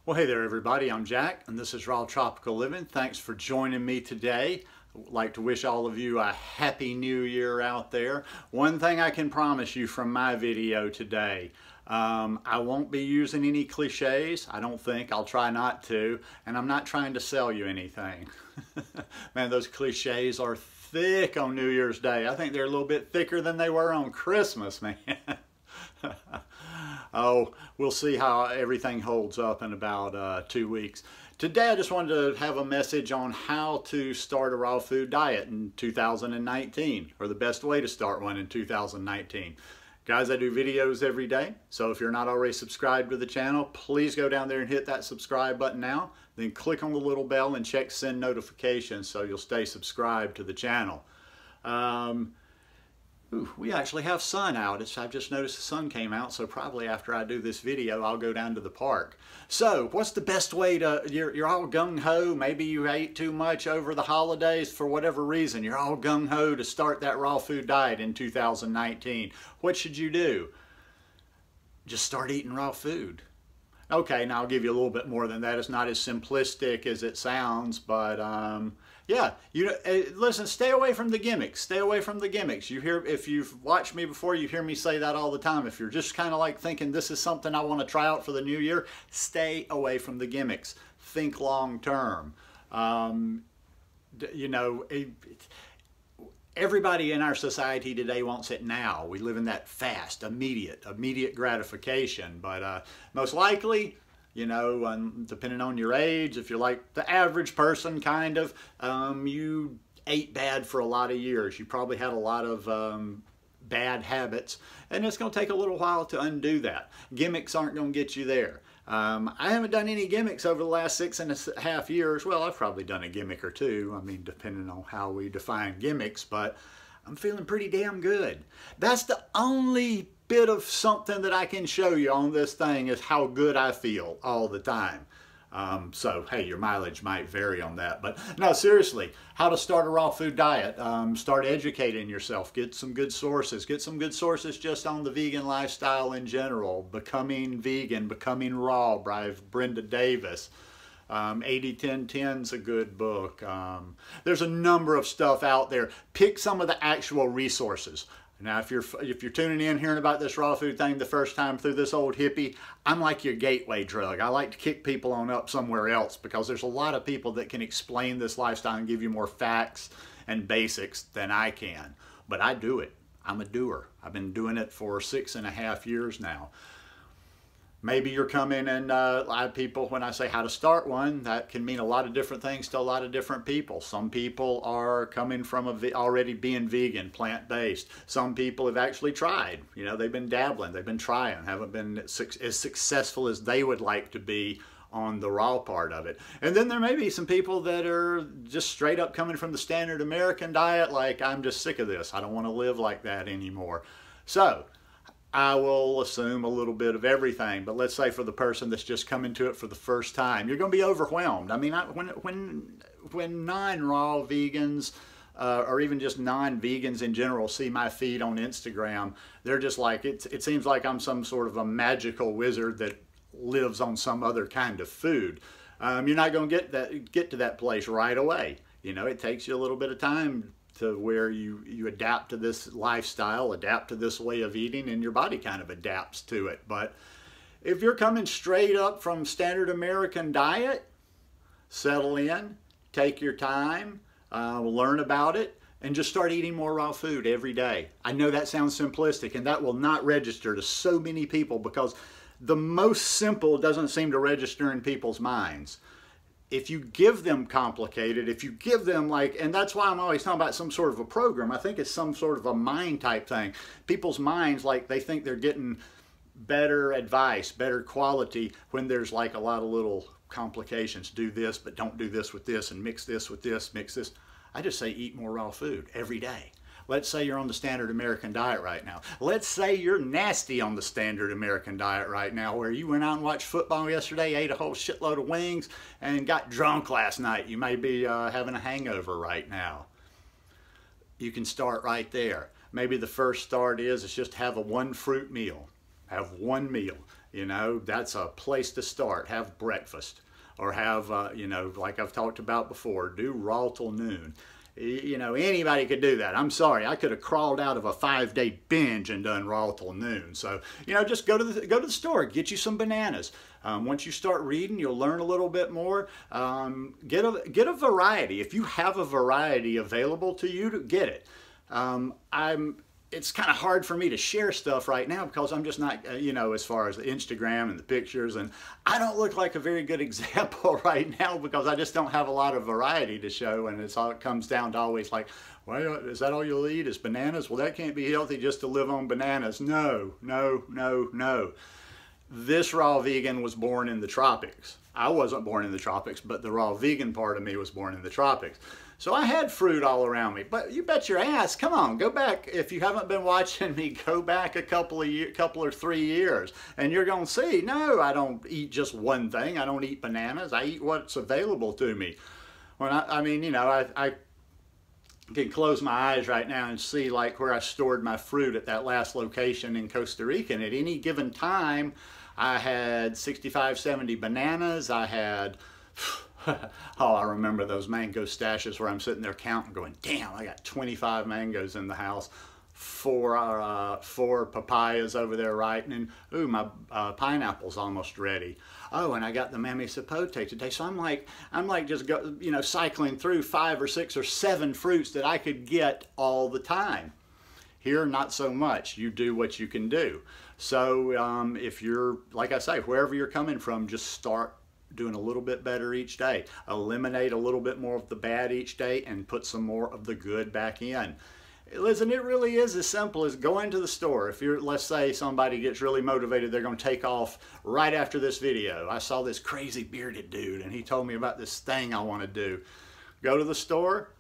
Well, hey there everybody, I'm Jack and this is Raw Tropical Living. Thanks for joining me today. I'd like to wish all of you a happy new year out there. One thing I can promise you from my video today, I won't be using any cliches. I don't think. I'll try not to. And I'm not trying to sell you anything. Man, those cliches are thick on New Year's Day. I think they're a little bit thicker than they were on Christmas, man. Oh, we'll see how everything holds up in about 2 weeks. Today I just wanted to have a message on how to start a raw food diet in 2019, or the best way to start one in 2019. Guys, I do videos every day, so if you're not already subscribed to the channel, please go down there and hit that subscribe button now. Then click on the little bell and check send notifications so you'll stay subscribed to the channel. We actually have sun out. I've just noticed the sun came out, so probably after I do this video, I'll go down to the park. So, what's the best way to, you're all gung-ho, maybe you ate too much over the holidays for whatever reason. You're all gung-ho to start that raw food diet in 2019. What should you do? Just start eating raw food. Okay, now I'll give you a little bit more than that. It's not as simplistic as it sounds, but yeah, listen, stay away from the gimmicks. Stay away from the gimmicks. You hear, if you've watched me before, you hear me say that all the time. If you're just kind of like thinking this is something I want to try out for the new year, stay away from the gimmicks. Think long term. You know, everybody in our society today wants it now. We live in that fast, immediate gratification. But most likely, you know, depending on your age, if you're like the average person, kind of, you ate bad for a lot of years. You probably had a lot of bad habits, and it's going to take a little while to undo that. Gimmicks aren't going to get you there. I haven't done any gimmicks over the last 6.5 years. Well, I've probably done a gimmick or two. I mean, depending on how we define gimmicks, but I'm feeling pretty damn good. That's the only bit of something that I can show you on this thing is how good I feel all the time. So, hey, your mileage might vary on that. But no, seriously, how to start a raw food diet. Start educating yourself. Get some good sources. Get some good sources just on the vegan lifestyle in general. Becoming Vegan, Becoming Raw by Brenda Davis. 80-10-10's a good book. There's a number of stuff out there. Pick some of the actual resources. Now, if you're tuning in, hearing about this raw food thing the first time through this old hippie, I'm like your gateway drug. I like to kick people on up somewhere else because there's a lot of people that can explain this lifestyle and give you more facts and basics than I can. But I do it. I'm a doer. I've been doing it for 6.5 years now. Maybe you're coming and a lot of people, when I say how to start one, that can mean a lot of different things to a lot of different people. Some people are coming from already being vegan, plant-based. Some people have actually tried. You know, they've been dabbling, they've been trying, haven't been as successful as they would like to be on the raw part of it. And then there may be some people that are just straight up coming from the standard American diet, like, I'm just sick of this. I don't want to live like that anymore. So, I will assume a little bit of everything, but let's say for the person that's just coming to it for the first time, you're going to be overwhelmed. I mean, when non-raw vegans or even just non-vegans in general see my feed on Instagram, they're just like, it seems like I'm some sort of a magical wizard that lives on some other kind of food. You're not going to get to that place right away. You know, it takes you a little bit of time to where you adapt to this lifestyle, adapt to this way of eating, and your body kind of adapts to it. But if you're coming straight up from standard American diet, settle in, take your time, learn about it, and just start eating more raw food every day. I know that sounds simplistic, and that will not register to so many people because the most simple doesn't seem to register in people's minds. If you give them complicated, if you give them like, and that's why I'm always talking about some sort of a program. I think it's some sort of a mind type thing. People's minds, like, they think they're getting better advice, better quality when there's like a lot of little complications. Do this, but don't do this with this, and mix this with this, mix this. I just say eat more raw food every day. Let's say you're on the standard American diet right now. Let's say you're nasty on the standard American diet right now, where you went out and watched football yesterday, ate a whole shitload of wings, and got drunk last night. You may be having a hangover right now. You can start right there. Maybe the first start is just have a one fruit meal. Have one meal. You know, that's a place to start. Have breakfast, or have, you know, like I've talked about before, do raw till noon. You know, anybody could do that. I'm sorry, I could have crawled out of a 5-day binge and done raw till noon. So, you know, just go to the store, get you some bananas. Once you start reading, you'll learn a little bit more. Get a variety. If you have a variety available to you, get it. It's kind of hard for me to share stuff right now because I'm just not, you know, as far as the Instagram and the pictures, and I don't look like a very good example right now because I just don't have a lot of variety to show, and it comes down to always like, well, is that all you'll eat is bananas? Well, that can't be healthy just to live on bananas. No, no, no, no. This raw vegan was born in the tropics. I wasn't born in the tropics, but the raw vegan part of me was born in the tropics. So I had fruit all around me, but you bet your ass, come on, go back. If you haven't been watching me, go back a couple or 3 years, and you're gonna see, no, I don't eat just one thing. I don't eat bananas. I eat what's available to me. When I mean, you know, I can close my eyes right now and see like where I stored my fruit at that last location in Costa Rica, and at any given time, I had 65, 70 bananas. I had, oh, I remember those mango stashes where I'm sitting there counting going, damn, I got 25 mangoes in the house, four papayas over there ripening. Ooh, my pineapple's almost ready. Oh, and I got the mamey sapote today. So I'm like just you know, cycling through 5 or 6 or 7 fruits that I could get all the time. Here, not so much. You do what you can do. So if you're, like I say, wherever you're coming from, just start doing a little bit better each day. Eliminate a little bit more of the bad each day and put some more of the good back in. Listen, it really is as simple as go into the store. If you're, let's say somebody gets really motivated, they're going to take off right after this video. I saw this crazy bearded dude and he told me about this thing I want to do. Go to the store,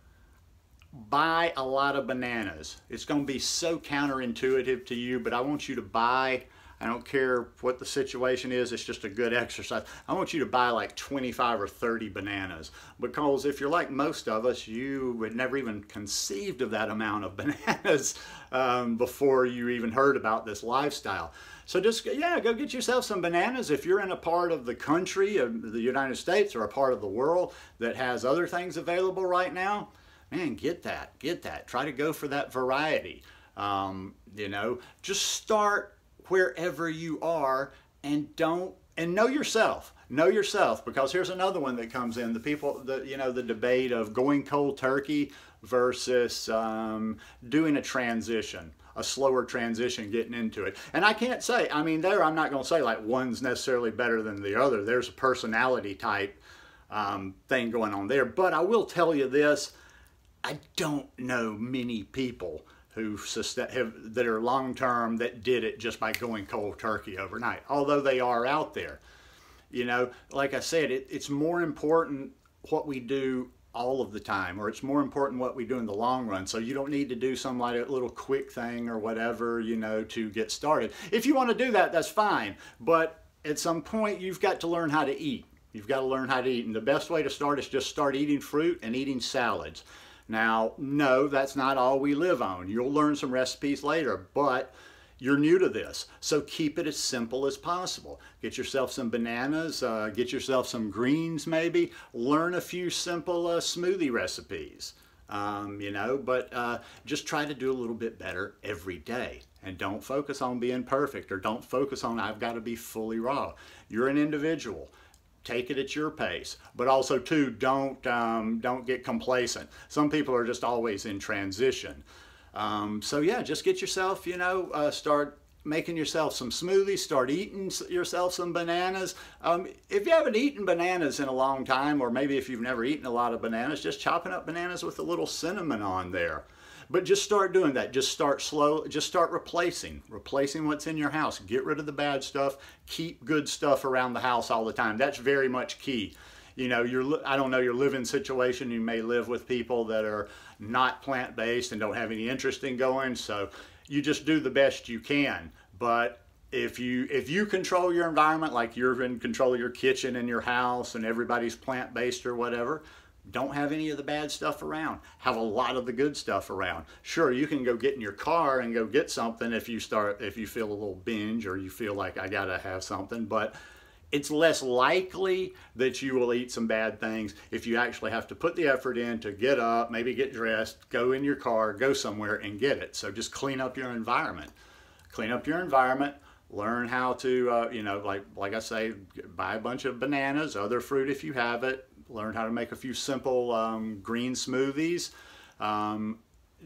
buy a lot of bananas. It's going to be so counterintuitive to you, but I want you to buy, I don't care what the situation is, it's just a good exercise. I want you to buy like 25 or 30 bananas, because if you're like most of us, you would never even conceived of that amount of bananas before you even heard about this lifestyle. So just, yeah, go get yourself some bananas. If you're in a part of the country, of the United States, or a part of the world that has other things available right now, man, get that, get that. Try to go for that variety. You know, just start wherever you are, and know yourself. Know yourself, because here's another one that comes in. The debate of going cold turkey versus doing a transition, a slower transition, getting into it. And I can't say, I mean, I'm not going to say like one's necessarily better than the other. There's a personality type thing going on there. But I will tell you this, I don't know many people that are long-term that did it just by going cold turkey overnight, although they are out there. You know, like I said, it's more important what we do all of the time, or it's more important what we do in the long run. So you don't need to do some like a little quick thing or whatever, you know, to get started. If you want to do that, that's fine. But at some point, you've got to learn how to eat. You've got to learn how to eat. And the best way to start is just start eating fruit and eating salads. Now, no, that's not all we live on. You'll learn some recipes later, but you're new to this. So keep it as simple as possible. Get yourself some bananas, get yourself some greens maybe. Learn a few simple smoothie recipes, you know, but just try to do a little bit better every day. And don't focus on being perfect, or don't focus on I've got to be fully raw. You're an individual. Take it at your pace, but also too, don't get complacent. Some people are just always in transition. So yeah, just get yourself, you know, start making yourself some smoothies, start eating yourself some bananas. If you haven't eaten bananas in a long time, or maybe if you've never eaten a lot of bananas, just chopping up bananas with a little cinnamon on there. But just start doing that. Just start slow. Just start replacing what's in your house. Get rid of the bad stuff. Keep good stuff around the house all the time. That's very much key. You know, I don't know your living situation. You may live with people that are not plant-based and don't have any interest in going. So you just do the best you can. But if you control your environment, like you're in control of your kitchen and your house, and everybody's plant-based or whatever, Don't have any of the bad stuff around. Have a lot of the good stuff around. Sure, you can go get in your car and go get something if you feel a little binge or you feel like I gotta have something, but it's less likely that you will eat some bad things if you actually have to put the effort in to get up, maybe get dressed, go in your car, go somewhere and get it. So just clean up your environment. Clean up your environment. Learn how to, you know, like I say, buy a bunch of bananas, other fruit if you have it. Learn how to make a few simple green smoothies.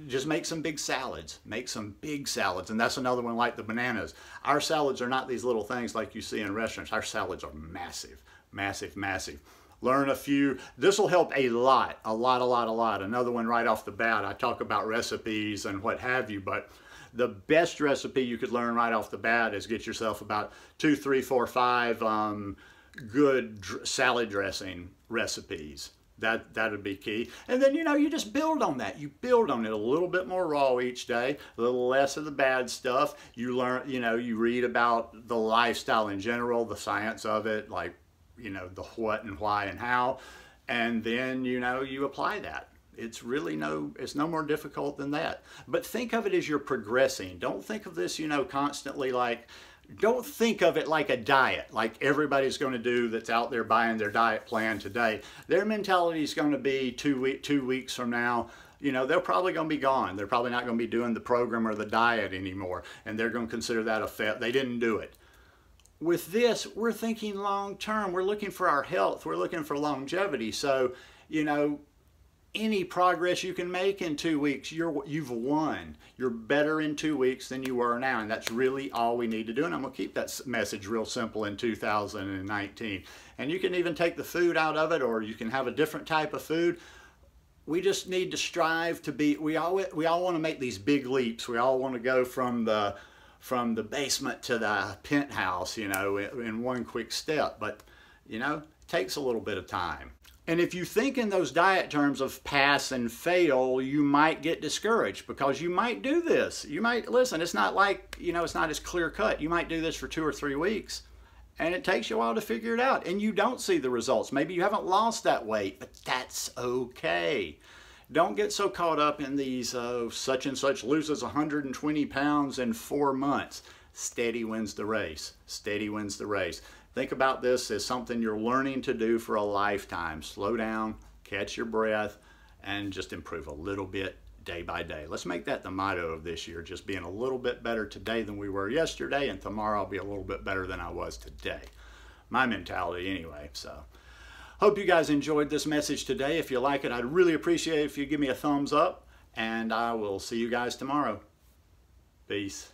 Just make some big salads. Make some big salads. And that's another one like the bananas. Our salads are not these little things like you see in restaurants. Our salads are massive, massive, massive. Learn a few. This will help a lot, a lot, a lot, a lot. Another one right off the bat. I talk about recipes and what have you, but the best recipe you could learn right off the bat is get yourself about 2, 3, 4, 5 good salad dressing recipes. That would be key. And then, you know, you just build on that. You build on it a little bit more raw each day, a little less of the bad stuff. You learn, you know, you read about the lifestyle in general, the science of it, like, you know, the what and why and how. And then, you know, you apply that. It's really it's no more difficult than that. But think of it as you're progressing. Don't think of this, you know, constantly like, don't think of it like a diet, like everybody's going to do that's out there buying their diet plan today. Their mentality is going to be 2 weeks from now, you know, they're probably going to be gone. They're probably not going to be doing the program or the diet anymore, and they're going to consider that a fail. They didn't do it. With this, we're thinking long term. We're looking for our health. We're looking for longevity. So, you know, any progress you can make in 2 weeks, you've won. You're better in 2 weeks than you were now, and that's really all we need to do. And I'm going to keep that message real simple in 2019. And you can even take the food out of it, or you can have a different type of food. We just need to strive to be. We all want to make these big leaps. We all want to go from the basement to the penthouse, you know, in one quick step. But, you know, it takes a little bit of time. And if you think in those diet terms of pass and fail, you might get discouraged because you might do this. You might, listen, it's not like, you know, it's not as clear cut. You might do this for 2 or 3 weeks and it takes you a while to figure it out and you don't see the results. Maybe you haven't lost that weight, but that's okay. Don't get so caught up in these such and such loses 120 pounds in 4 months. Steady wins the race. Steady wins the race. Think about this as something you're learning to do for a lifetime. Slow down, catch your breath, and just improve a little bit day by day. Let's make that the motto of this year, just being a little bit better today than we were yesterday, and tomorrow I'll be a little bit better than I was today. My mentality anyway. So, hope you guys enjoyed this message today. If you like it, I'd really appreciate it if you give me a thumbs up, and I will see you guys tomorrow. Peace.